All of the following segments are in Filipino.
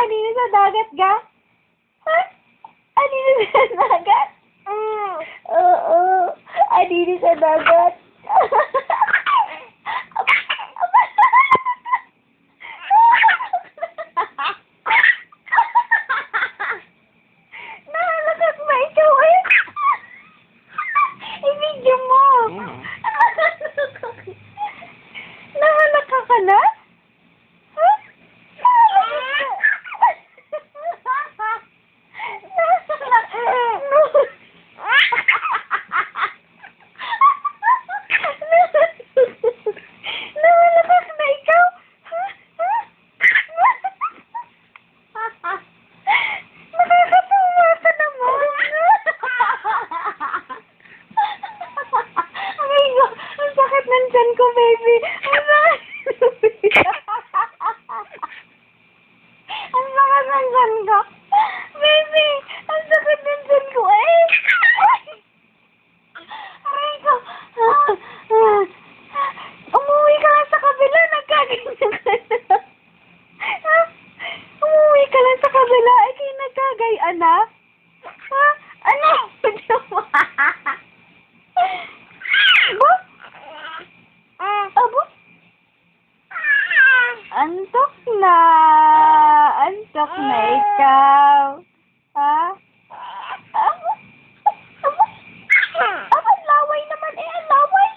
Anino sa dagat ga? Ha? Anino sa dagat? Oo. Anino sa dagat? Nakalakas ba ikaw eh? I-video mo. Nahalaka ka na? Ha? Nahalaka na ikaw? Nakakatuwa ka naman. Aray ko, ang sakit ng tiyan ko, baby. Ang sakit. Ang sakit ng tiyan ko. Baby, ang sakit ng tiyan ko eh. Aray ko. Umuwi ka lang sa kabila, nagkaganyan ka na. Ha? Umuwi ka lang sa kabila, ay kayo nagkagayaan na? Ha? Ano? Abo? Abo? Antok na. Antok na ikaw. Ha? Abo? Abo? Abo, ang laway naman eh, ang laway.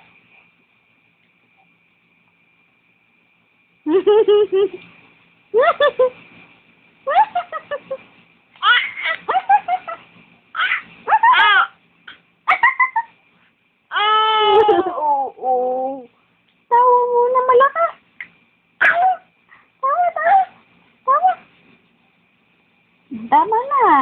Oo. Tawa muna malakas. Tawa, tawa, tawa. Tawa. Tama na.